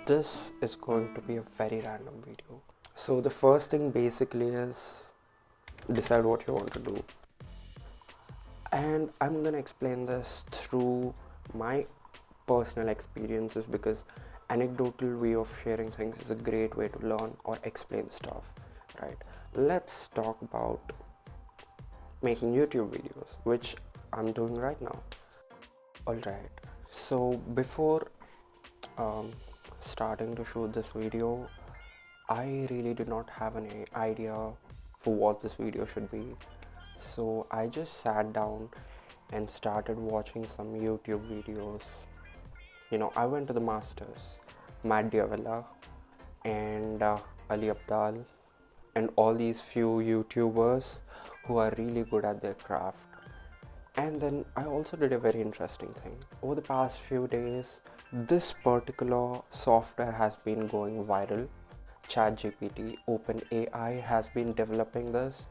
This is going to be a very random video. So the first thing basically is decide what you want to do. And I'm gonna explain this through my personal experiences because anecdotal way of sharing things is a great way to learn or explain stuff, right? Let's talk about making YouTube videos, which I'm doing right now. Alright, so before starting to shoot this video, I really did not have any idea for what this video should be. So I just sat down and started watching some YouTube videos. I went to the masters, Matt Diavella and Ali Abdal, and all these few YouTubers who are really good at their craft. And then I also did a very interesting thing. Over the past few days, this particular software has been going viral. ChatGPT, OpenAI has been developing this.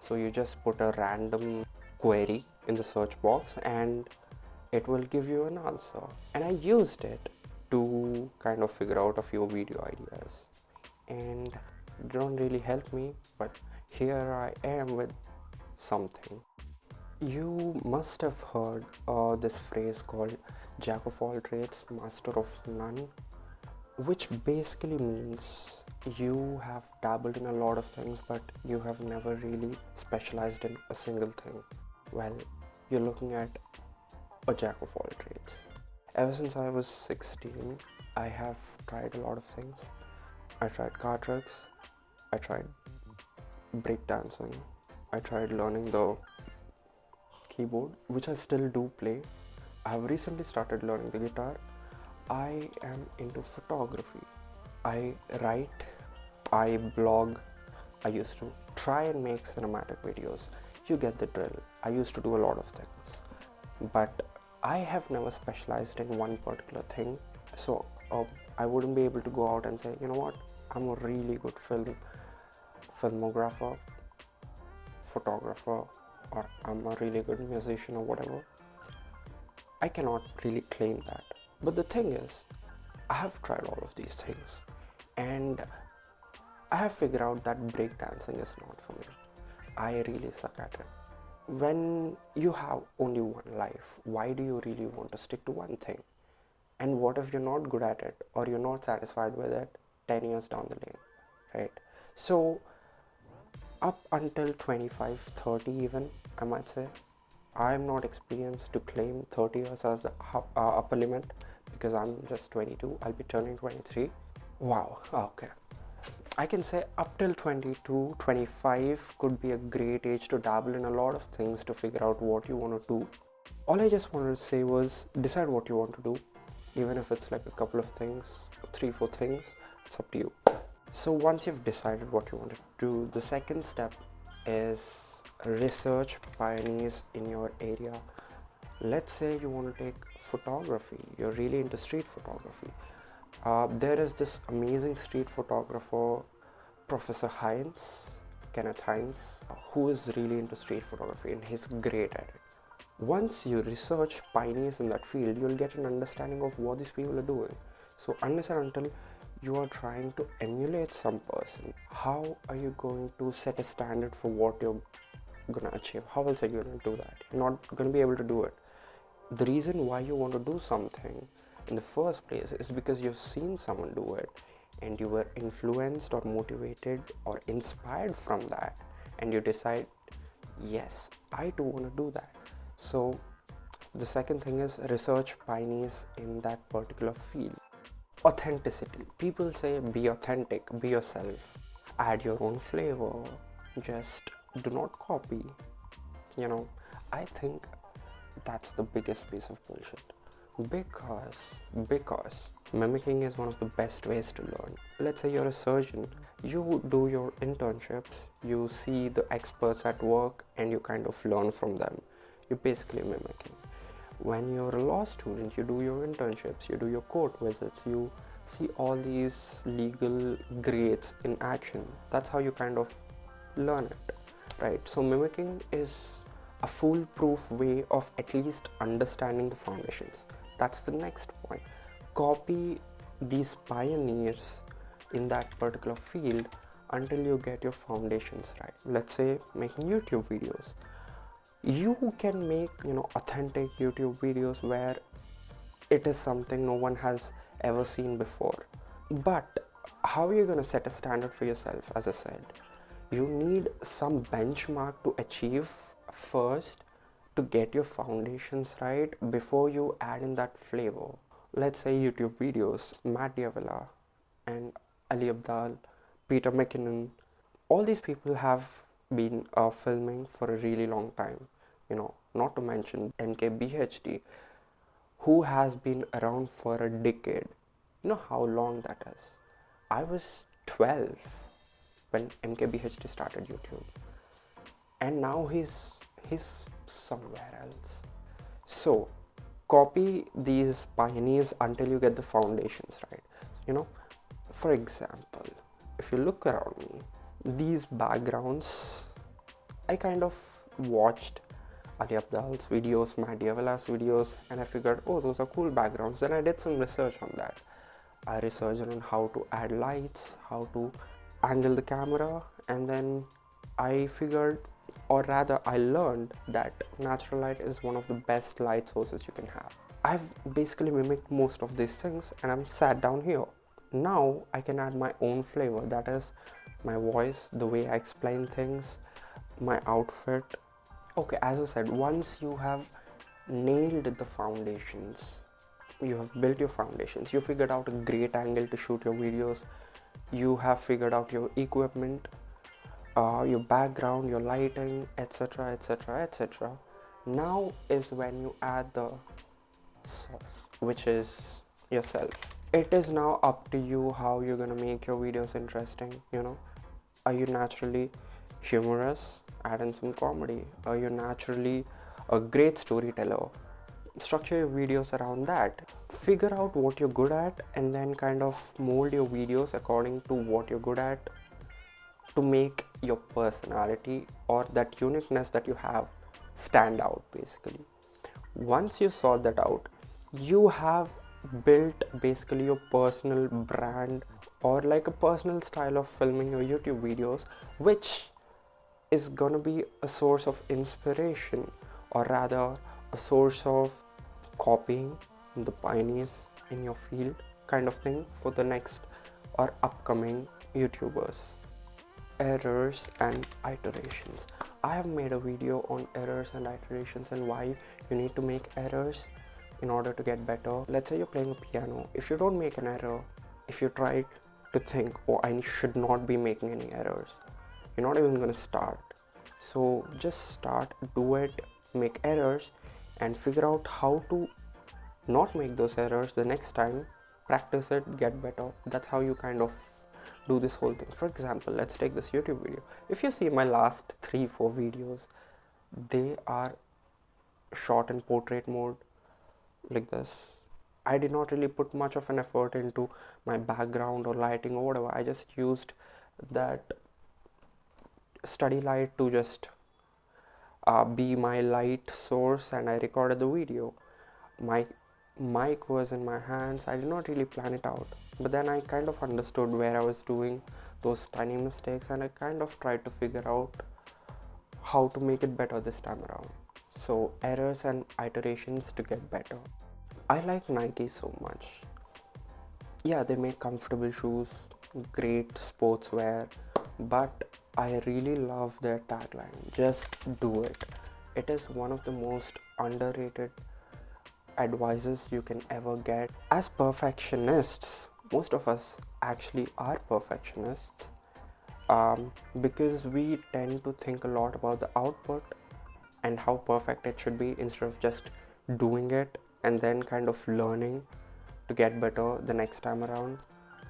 So you just put a random query in the search box and it will give you an answer. And I used it to kind of figure out a few video ideas. And it didn't really help me, but here I am with something. You must have heard this phrase called jack of all trades, master of none, which basically means you have dabbled in a lot of things but you have never really specialized in a single thing. Well, you're looking at a jack of all trades. Ever since I was 16, I have tried a lot of things. I tried car tricks, I tried breakdancing, I tried learning the keyboard, which I still do play. I have recently started learning the guitar. I am into photography. I write, I blog, I used to try and make cinematic videos. You get the drill. I used to do a lot of things. But I have never specialized in one particular thing. So I wouldn't be able to go out and say, you know what, I'm a really good filmographer, photographer, or I'm a really good musician or whatever. I cannot really claim that. But the thing is, I have tried all of these things and I have figured out that breakdancing is not for me. I really suck at it. When you have only one life, why do you really want to stick to one thing? And what if you're not good at it or you're not satisfied with it 10 years down the lane, right? So up until 25, 30 even, I might say, I'm not experienced to claim 30 years as the upper limit because I'm just 22. I'll be turning 23. Wow, okay. I can say up till 22, 25 could be a great age to dabble in a lot of things to figure out what you want to do. All I just wanted to say was decide what you want to do, even if it's like a couple of things, 3-4 things, it's up to you. So once you've decided what you want to do, the second step is research pioneers in your area. Let's say you want to take photography, you're really into street photography. There is this amazing street photographer, Professor Hines, Kenneth Hines, who is really into street photography and he's great at it. Once you research pioneers in that field, you'll get an understanding of what these people are doing. So unless and until you are trying to emulate some person, how are you going to set a standard for what you're gonna achieve? How else are you gonna do that? You're not gonna be able to do it. The reason why you want to do something in the first place is because you've seen someone do it and you were influenced or motivated or inspired from that, and you decide, yes, I too want to do that. So the second thing is research pioneers in that particular field. Authenticity. People say be authentic, be yourself, add your own flavor, just do not copy. I think that's the biggest piece of bullshit. Because mimicking is one of the best ways to learn. Let's say you're a surgeon, you do your internships, you see the experts at work and you kind of learn from them. You're basically mimicking. When you're a law student, you do your internships, you do your court visits, you see all these legal grades in action. That's how you kind of learn it, right? So mimicking is a foolproof way of at least understanding the foundations. That's the next point. Copy these pioneers in that particular field until you get your foundations right. Let's say making YouTube videos. You can make, authentic YouTube videos where it is something no one has ever seen before. But how are you going to set a standard for yourself? As I said, you need some benchmark to achieve first to get your foundations right before you add in that flavor. Let's say YouTube videos, Matt Diavela and Ali Abdaal, Peter McKinnon, all these people have been filming for a really long time. Not to mention MKBHD, who has been around for a decade. You know how long that is? I was 12 when MKBHD started YouTube, and now he's somewhere else. So copy these pioneers until you get the foundations right. For example, if you look around me, these backgrounds, I kind of watched Ali Abdaal's videos, Matt Diavela's videos, and I figured, oh, those are cool backgrounds. Then I did some research on that. I researched on how to add lights, how to angle the camera, and then I figured, or rather I learned, that natural light is one of the best light sources you can have. I've basically mimicked most of these things and I'm sat down here. Now I can add my own flavor, that is my voice, the way I explain things, my outfit. Okay, as I said, once you have nailed the foundations, you have built your foundations, you figured out a great angle to shoot your videos, you have figured out your equipment, your background, your lighting, etc, etc, etc. Now is when you add the sauce, which is yourself. It is now up to you how you're gonna make your videos interesting. Are you naturally humorous? Add in some comedy. Are you naturally a great storyteller? Structure your videos around that. Figure out what you're good at and then kind of mold your videos according to what you're good at to make your personality or that uniqueness that you have stand out basically. Once you sort that out, you have built basically your personal brand or like a personal style of filming your YouTube videos, which is gonna be a source of inspiration, or rather a source of copying the pioneers in your field kind of thing for the next or upcoming YouTubers. Errors and iterations. I have made a video on errors and iterations and why you need to make errors in order to get better. Let's say you're playing a piano. If you don't make an error, if you try to think, oh, I should not be making any errors, you're not even going to start. So just start, do it, make errors, and figure out how to not make those errors the next time. Practice it, get better. That's how you kind of do this whole thing. For example, let's take this YouTube video. If you see my last 3-4 videos, they are shot in portrait mode like this. I did not really put much of an effort into my background or lighting or whatever. I just used that study light to just be my light source, and I recorded the video. My mic was in my hands. I did not really plan it out, but then I kind of understood where I was doing those tiny mistakes, and I kind of tried to figure out how to make it better this time around. So errors and iterations to get better. I like Nike so much. Yeah, they make comfortable shoes, great sportswear, but I really love their tagline, just do it. It is one of the most underrated advices you can ever get. As perfectionists, most of us actually are perfectionists, because we tend to think a lot about the output and how perfect it should be instead of just doing it and then kind of learning to get better the next time around.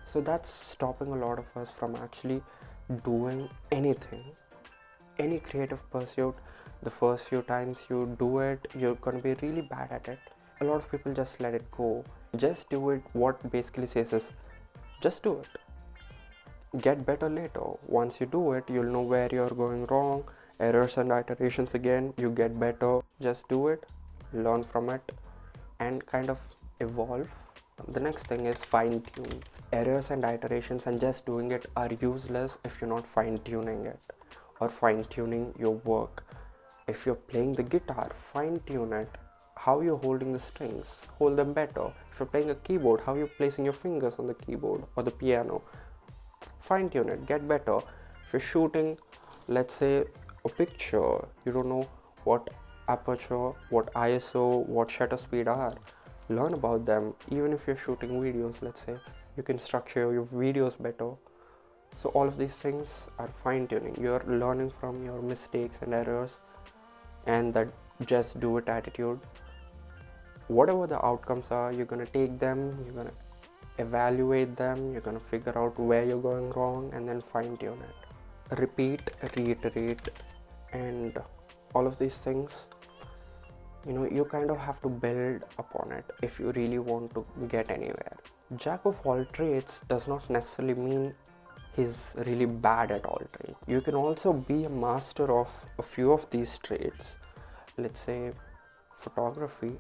So that's stopping a lot of us from actually doing anything, any creative pursuit. The first few times you do it, you're gonna be really bad at it. A lot of people just let it go. Just do it. What basically says is, just do it. Get better later. Once you do it, you'll know where you're going wrong. Errors and iterations again, you get better. Just do it, learn from it, and kind of evolve The next thing is fine tune. Errors and iterations and just doing it are useless if you're not fine tuning it or fine tuning your work. If you're playing the guitar, fine tune it. How you're holding the strings, hold them better. If you're playing a keyboard, how you're placing your fingers on the keyboard or the piano, fine tune it, get better. If you're shooting, let's say, a picture, you don't know what aperture, what ISO, what shutter speed are, learn about them. Even if you're shooting videos, let's say, you can structure your videos better. So all of these things are fine tuning. You're learning from your mistakes and errors, and that just do it attitude. Whatever the outcomes are, you're gonna take them, you're gonna evaluate them, you're gonna figure out where you're going wrong, and then fine tune it. Repeat, reiterate, and all of these things, you kind of have to build upon it if you really want to get anywhere. Jack of all trades does not necessarily mean he's really bad at all trades. You can also be a master of a few of these trades. Let's say photography,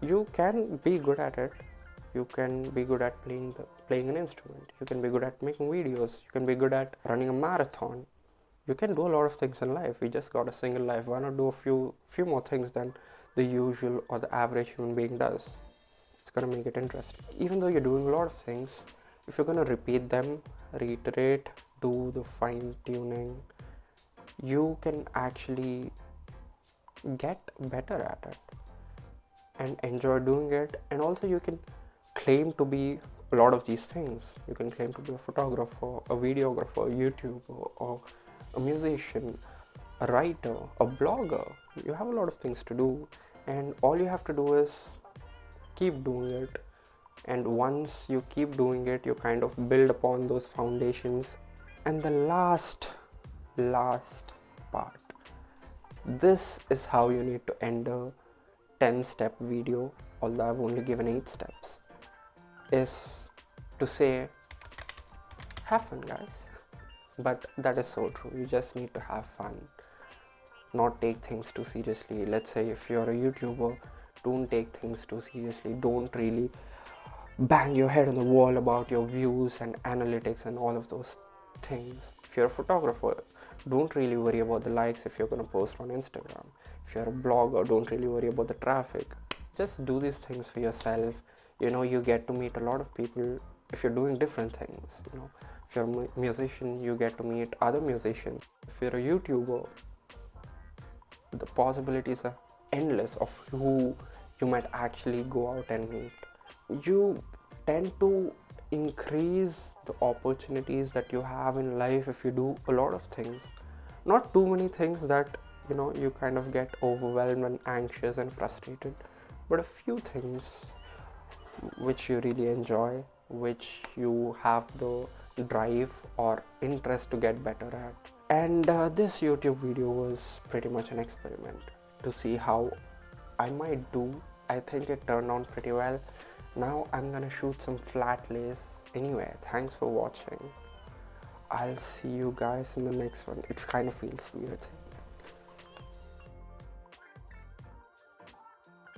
you can be good at it. You can be good at playing an instrument. You can be good at making videos. You can be good at running a marathon. You can do a lot of things in life. We just got a single life. Why not do a few more things than the usual or the average human being does? It's gonna make it interesting. Even though you're doing a lot of things, if you're gonna repeat them, reiterate, do the fine tuning, you can actually get better at it and enjoy doing it. And also you can claim to be a lot of these things. You can claim to be a photographer, a videographer, a YouTuber, or a musician, a writer, a blogger. You have a lot of things to do, and all you have to do is keep doing it. And once you keep doing it, you kind of build upon those foundations. And the last part, this is how you need to end a 10-step video, although I've only given 8 steps, is to say, have fun, guys. But that is so true. You just need to have fun, not take things too seriously. Let's say if you're a YouTuber, don't take things too seriously. Don't really bang your head on the wall about your views and analytics and all of those things. If you're a photographer, don't really worry about the likes if you're going to post on Instagram. If you're a blogger, don't really worry about the traffic. Just do these things for yourself. You get to meet a lot of people if you're doing different things. If you're a musician, you get to meet other musicians. If you're a YouTuber, the possibilities are endless of who you might actually go out and meet. You tend to increase the opportunities that you have in life if you do a lot of things. Not too many things that you kind of get overwhelmed and anxious and frustrated, but a few things which you really enjoy, which you have the drive or interest to get better at. And this YouTube video was pretty much an experiment to see how I might do. I think it turned out pretty well. Now I'm gonna shoot some flat lays. Anyway, thanks for watching. I'll see you guys in the next one. It kind of feels weird saying